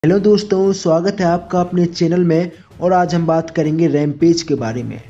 Hello दोस्तों, स्वागत है आपका अपने चैनल में। और आज हम बात करेंगे रैमपेज के बारे में।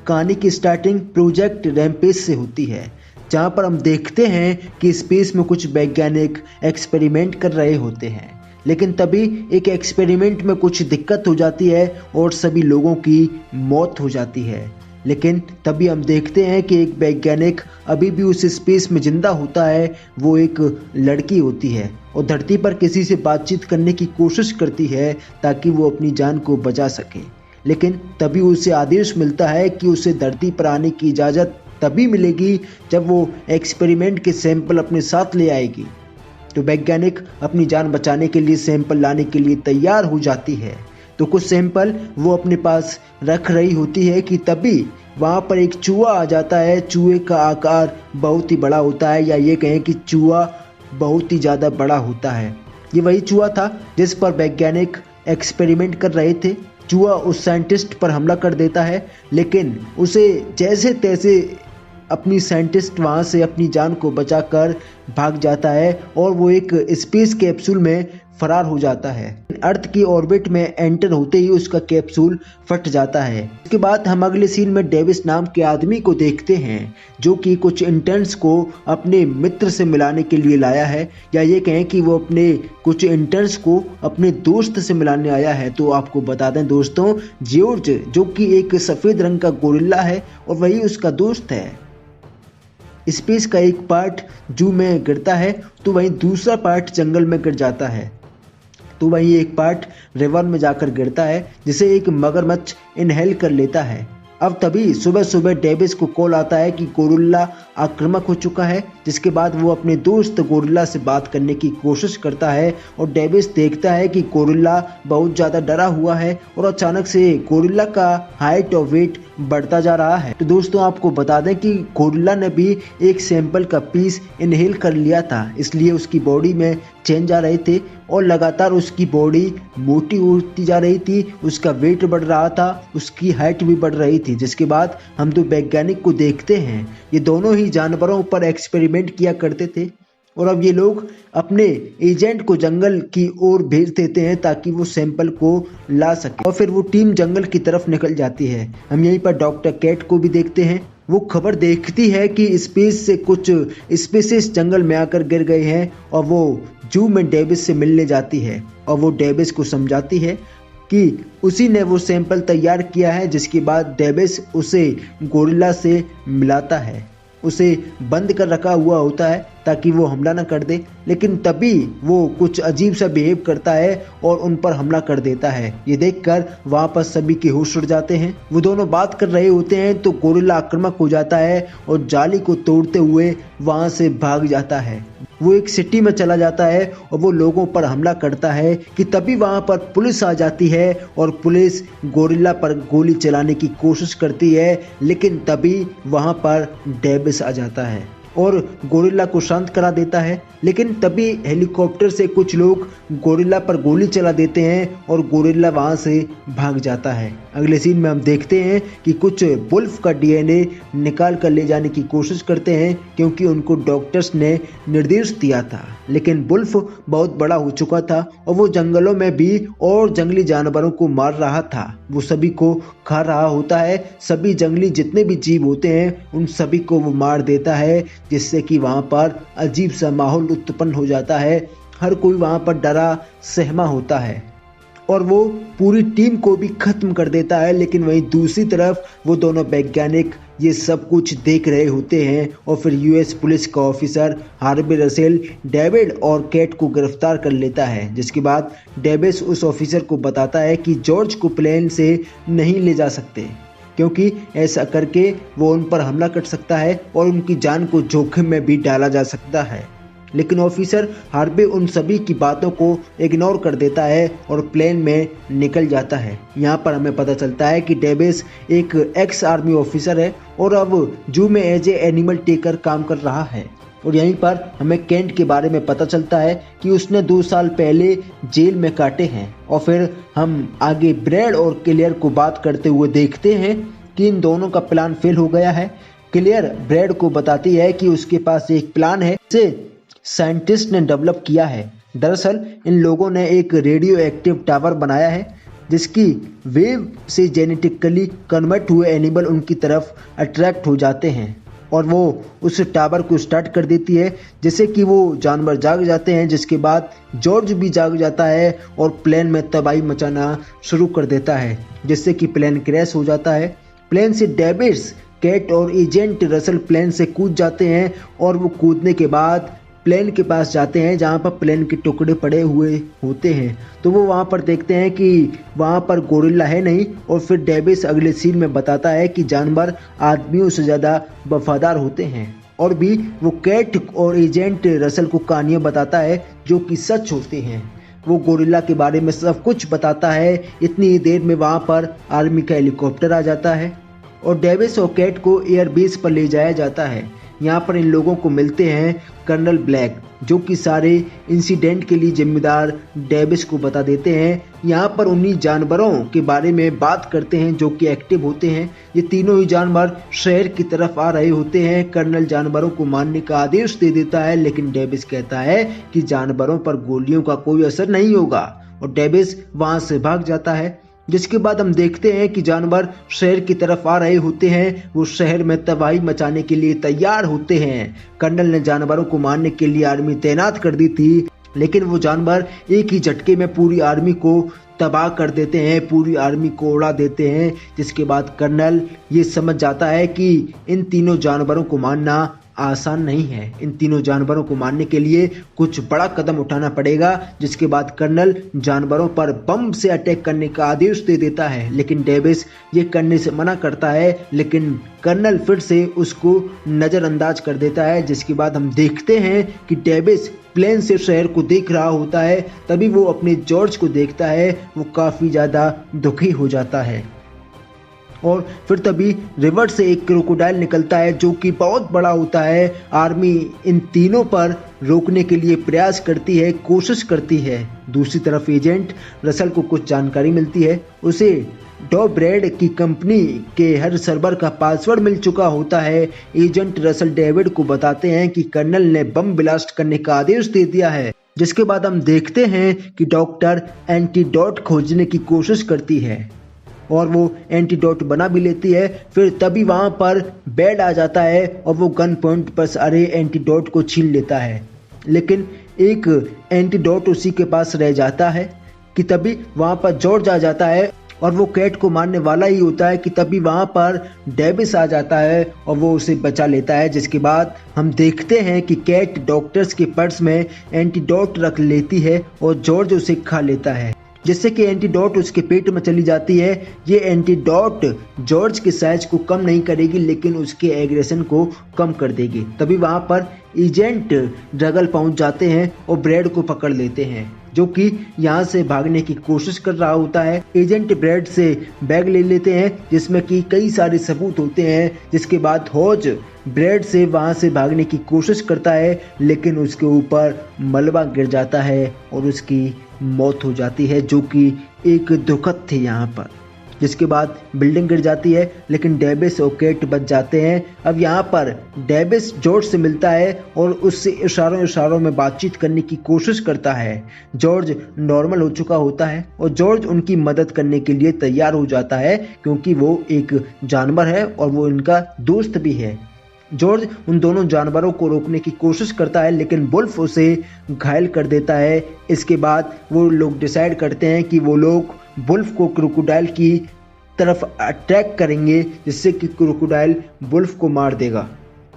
कहानी की स्टार्टिंग प्रोजेक्ट रैमपेज से होती है, जहां पर हम देखते हैं कि स्पेस में कुछ वैज्ञानिक एक्सपेरिमेंट कर रहे होते हैं। लेकिन तभी एक एक्सपेरिमेंट में कुछ दिक्कत हो जाती है और सभी लोगों की मौत हो जाती है। लेकिन तभी हम देखते हैं कि एक वैज्ञानिक अभी भी उस स्पेस में जिंदा होता है। वो एक लड़की होती है और धरती पर किसी से बातचीत करने की कोशिश करती है ताकि वो अपनी जान को बचा सके। लेकिन तभी उसे आदेश मिलता है कि उसे धरती पर आने की इजाज़त तभी मिलेगी जब वो एक्सपेरिमेंट के सैंपल अपने साथ ले आएगी। तो वैज्ञानिक अपनी जान बचाने के लिए सैंपल लाने के लिए तैयार हो जाती है। तो कुछ सैंपल वो अपने पास रख रही होती है कि तभी वहाँ पर एक चूहा आ जाता है। चूहे का आकार बहुत ही बड़ा होता है, या ये कहें कि चूहा बहुत ही ज़्यादा बड़ा होता है। ये वही चूहा था जिस पर वैज्ञानिक एक्सपेरिमेंट कर रहे थे। चूहा उस साइंटिस्ट पर हमला कर देता है, लेकिन उसे जैसे तैसे अपनी साइंटिस्ट वहाँ से अपनी जान को बचाकर भाग जाता है और वो एक स्पेस कैप्सूल में फरार हो जाता है। अर्थ की ऑर्बिट में एंटर होते ही उसका कैप्सूल फट जाता है। इसके बाद हम अगले सीन में डेविस नाम के आदमी को देखते हैं, जो कि कुछ इंटर्न्स को अपने मित्र से मिलाने के लिए लाया है, या ये कहें कि वो अपने कुछ इंटर्न्स को अपने दोस्त से मिलाने आया है। तो आपको बता दें दोस्तों, जॉर्ज जो कि एक सफ़ेद रंग का गोरिल्ला है और वही उसका दोस्त है। स्पेस का एक पार्ट जू में गिरता है तो वहीं दूसरा पार्ट जंगल में गिर जाता है। तो वहीं एक पार्ट रिवर में जाकर गिरता है, जिसे एक मगरमच्छ इनहेल कर लेता है। अब तभी सुबह सुबह डेविस को कॉल आता है कि गोरिल्ला आक्रामक हो चुका है, जिसके बाद वो अपने दोस्त गोरिल्ला से बात करने की कोशिश करता है और डेविस देखता है कि गोरिल्ला बहुत ज़्यादा डरा हुआ है और अचानक से गोरिल्ला का हाइट और वेट बढ़ता जा रहा है। तो दोस्तों आपको बता दें कि गोरिल्ला ने भी एक सैंपल का पीस इनहेल कर लिया था, इसलिए उसकी बॉडी में चेंज आ रहे थे और लगातार उसकी बॉडी मोटी होती जा रही थी, उसका वेट बढ़ रहा था, उसकी हाइट भी बढ़ रही थी। जिसके बाद हम दो वैज्ञानिक को देखते हैं, ये दोनों ही जानवरों पर एक्सपेरिमेंट किया करते थे और अब ये लोग अपने एजेंट को जंगल की ओर भेज देते हैं ताकि वो सैंपल को ला सके और फिर वो टीम जंगल की तरफ निकल जाती है। हम यहीं पर डॉक्टर कैट को भी देखते हैं। वो खबर देखती है कि स्पेस से कुछ स्पीशीज जंगल में आकर गिर गए हैं और वो जू में डेविस से मिलने जाती है और वो डेविस को समझाती है कि उसी ने वो सैंपल तैयार किया है। जिसके बाद डेविस उसे गोरिल्ला से मिलाता है। उसे बंद कर रखा हुआ होता है ताकि वो हमला न कर दे, लेकिन तभी वो कुछ अजीब सा बिहेव करता है और उन पर हमला कर देता है। ये देखकर वहाँ पर सभी के होश उड़ जाते हैं। वो दोनों बात कर रहे होते हैं तो गोरिल्ला आक्रामक हो जाता है और जाली को तोड़ते हुए वहाँ से भाग जाता है। वो एक सिटी में चला जाता है और वो लोगों पर हमला करता है कि तभी वहाँ पर पुलिस आ जाती है और पुलिस गोरिल्ला पर गोली चलाने की कोशिश करती है, लेकिन तभी वहाँ पर डेविस आ जाता है और गोरिल्ला को शांत करा देता है। लेकिन तभी हेलीकॉप्टर से कुछ लोग गोरिल्ला पर गोली चला देते हैं और गोरिल्ला वहां से भाग जाता है। अगले सीन में हम देखते हैं कि कुछ वुल्फ का डीएनए निकाल कर ले जाने की कोशिश करते हैं, क्योंकि उनको डॉक्टर्स ने निर्देश दिया था। लेकिन वुल्फ बहुत बड़ा हो चुका था और वो जंगलों में भी और जंगली जानवरों को मार रहा था। वो सभी को खा रहा होता है। सभी जंगली जितने भी जीव होते हैं उन सभी को वो मार देता है, जिससे कि वहाँ पर अजीब सा माहौल उत्पन्न हो जाता है। हर कोई वहाँ पर डरा सहमा होता है और वो पूरी टीम को भी खत्म कर देता है। लेकिन वहीं दूसरी तरफ वो दोनों वैज्ञानिक ये सब कुछ देख रहे होते हैं और फिर यूएस पुलिस का ऑफिसर हार्वे रसेल डेविड और कैट को गिरफ्तार कर लेता है। जिसके बाद डेविस उस ऑफिसर को बताता है कि जॉर्ज को प्लेन से नहीं ले जा सकते, क्योंकि ऐसा करके वो उन पर हमला कर सकता है और उनकी जान को जोखिम में भी डाला जा सकता है। लेकिन ऑफिसर हार्वे उन सभी की बातों को इग्नोर कर देता है और प्लेन में निकल जाता है। यहाँ पर हमें पता चलता है कि डेविस एक एक्स आर्मी ऑफिसर है और अब जू में एज ए एनिमल टेकर काम कर रहा है। और यहीं पर हमें केंट के बारे में पता चलता है कि उसने 2 साल पहले जेल में काटे हैं। और फिर हम आगे ब्रैड और क्लियर को बात करते हुए देखते हैं कि इन दोनों का प्लान फेल हो गया है। क्लियर ब्रैड को बताती है कि उसके पास एक प्लान है जिसे साइंटिस्ट ने डेवलप किया है, दरअसल इन लोगों ने एक रेडियो एक्टिव टावर बनाया है जिसकी वेव से जेनेटिकली कन्वर्ट हुए एनिमल उनकी तरफ अट्रैक्ट हो जाते हैं और वो उस टावर को स्टार्ट कर देती है, जिससे कि वो जानवर जाग जाते हैं। जिसके बाद जॉर्ज भी जाग जाता है और प्लेन में तबाही मचाना शुरू कर देता है, जिससे कि प्लेन क्रैश हो जाता है। प्लेन से डेविस, कैट और एजेंट रसल प्लेन से कूद जाते हैं और वो कूदने के बाद प्लेन के पास जाते हैं जहाँ पर प्लेन के टुकड़े पड़े हुए होते हैं। तो वो वहाँ पर देखते हैं कि वहाँ पर गोरिल्ला है नहीं, और फिर डेविस अगले सीन में बताता है कि जानवर आदमियों से ज़्यादा वफादार होते हैं। और भी वो कैट और एजेंट रसल को कहानियाँ बताता है जो कि सच होती हैं। वो गोरिल्ला के बारे में सब कुछ बताता है। इतनी ही देर में वहाँ पर आर्मी का हेलीकॉप्टर आ जाता है और डेविस और कैट को एयरबेस पर ले जाया जाता है। यहाँ पर इन लोगों को मिलते हैं कर्नल ब्लैक, जो कि सारे इंसिडेंट के लिए जिम्मेदार डेविस को बता देते हैं। यहाँ पर उन्हीं जानवरों के बारे में बात करते हैं जो कि एक्टिव होते हैं। ये तीनों ही जानवर शहर की तरफ आ रहे होते हैं। कर्नल जानवरों को मारने का आदेश दे देता है, लेकिन डेविस कहता है कि जानवरों पर गोलियों का कोई असर नहीं होगा और डेविस वहाँ से भाग जाता है। जिसके बाद हम देखते हैं कि जानवर शहर की तरफ आ रहे होते हैं। वो शहर में तबाही मचाने के लिए तैयार होते हैं। कर्नल ने जानवरों को मारने के लिए आर्मी तैनात कर दी थी, लेकिन वो जानवर एक ही झटके में पूरी आर्मी को तबाह कर देते हैं, पूरी आर्मी को उड़ा देते हैं। जिसके बाद कर्नल ये समझ जाता है कि इन तीनों जानवरों को मारना आसान नहीं है। इन तीनों जानवरों को मारने के लिए कुछ बड़ा कदम उठाना पड़ेगा। जिसके बाद कर्नल जानवरों पर बम से अटैक करने का आदेश दे देता है, लेकिन डेविस ये करने से मना करता है, लेकिन कर्नल फिर से उसको नज़रअंदाज कर देता है। जिसके बाद हम देखते हैं कि डेविस प्लेन से शहर को देख रहा होता है। तभी वो अपने जॉर्ज को देखता है। वो काफ़ी ज़्यादा दुखी हो जाता है और फिर तभी रिवर से एक क्रोकोडाइल निकलता है जो कि बहुत बड़ा होता है। आर्मी इन तीनों पर रोकने के लिए प्रयास करती है, कोशिश करती है। दूसरी तरफ एजेंट रसल को कुछ जानकारी मिलती है। उसे डॉ ब्रेड की कंपनी के हर सर्वर का पासवर्ड मिल चुका होता है। एजेंट रसल डेविड को बताते हैं कि कर्नल ने बम ब्लास्ट करने का आदेश दे दिया है। जिसके बाद हम देखते हैं कि डॉक्टर एंटीडोट खोजने की कोशिश करती है और वो एंटीडोट बना भी लेती है। फिर तभी वहाँ पर बेड आ जाता है और वो गन पॉइंट पर सारे एंटीडोट को छीन लेता है, लेकिन एक एंटीडोट उसी के पास रह जाता है कि तभी वहाँ पर जॉर्ज आ जाता है और वो कैट को मारने वाला ही होता है कि तभी वहाँ पर डेविस आ जाता है और वो उसे बचा लेता है। जिसके बाद हम देखते हैं कि कैट डॉक्टर्स के पर्स में एंटीडोट रख लेती है और जॉर्ज उसे खा लेता है, जिससे कि एंटीडोट उसके पेट में चली जाती है। ये एंटीडोट जॉर्ज के साइज को कम नहीं करेगी, लेकिन उसके एग्रेशन को कम कर देगी। तभी वहाँ पर एजेंट ड्रगल पहुँच जाते हैं और ब्रेड को पकड़ लेते हैं, जो कि यहाँ से भागने की कोशिश कर रहा होता है। एजेंट ब्रेड से बैग ले लेते हैं जिसमें कि कई सारे सबूत होते हैं। जिसके बाद होज ब्रेड से वहाँ से भागने की कोशिश करता है, लेकिन उसके ऊपर मलबा गिर जाता है और उसकी मौत हो जाती है, जो कि एक दुखद थी यहाँ पर। जिसके बाद बिल्डिंग गिर जाती है, लेकिन डेविस और कैट बच जाते हैं। अब यहाँ पर डेविस जॉर्ज से मिलता है और उससे इशारों में बातचीत करने की कोशिश करता है। जॉर्ज नॉर्मल हो चुका होता है और जॉर्ज उनकी मदद करने के लिए तैयार हो जाता है, क्योंकि वो एक जानवर है और वो इनका दोस्त भी है। जॉर्ज उन दोनों जानवरों को रोकने की कोशिश करता है, लेकिन वुल्फ उसे घायल कर देता है। इसके बाद वो लोग डिसाइड करते हैं कि वो लोग वुल्फ को क्रोकोडाइल की तरफ अटैक करेंगे, जिससे कि क्रोकोडाइल वुल्फ को मार देगा।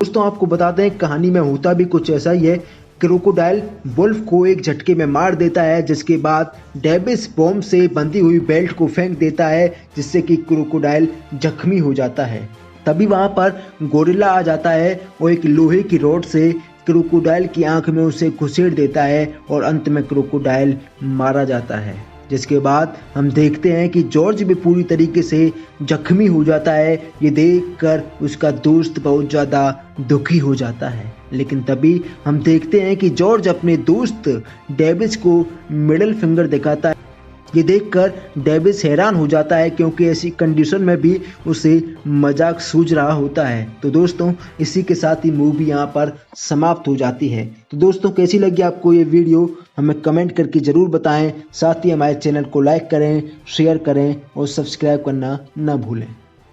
दोस्तों, आपको बताते हैं कहानी में होता भी कुछ ऐसा ही है। क्रोकोडाइल वुल्फ को एक झटके में मार देता है, जिसके बाद डेविस बॉम्ब से बंधी हुई बेल्ट को फेंक देता है, जिससे कि क्रोकोडाइल जख्मी हो जाता है। तभी वहाँ पर गोरिल्ला आ जाता है और एक लोहे की रॉड से क्रोकोडाइल की आंख में उसे घुसेड़ देता है और अंत में क्रोकोडाइल मारा जाता है। जिसके बाद हम देखते हैं कि जॉर्ज भी पूरी तरीके से जख्मी हो जाता है। ये देखकर उसका दोस्त बहुत ज़्यादा दुखी हो जाता है, लेकिन तभी हम देखते हैं कि जॉर्ज अपने दोस्त डेविस को मिडिल फिंगर दिखाता है ये देखकर डेविस हैरान हो जाता है क्योंकि ऐसी कंडीशन में भी उसे मजाक सूझ रहा होता है। तो दोस्तों इसी के साथ ही मूवी यहाँ पर समाप्त हो जाती है। तो दोस्तों कैसी लगी आपको ये वीडियो हमें कमेंट करके ज़रूर बताएं। साथ ही हमारे चैनल को लाइक करें, शेयर करें और सब्सक्राइब करना न भूलें।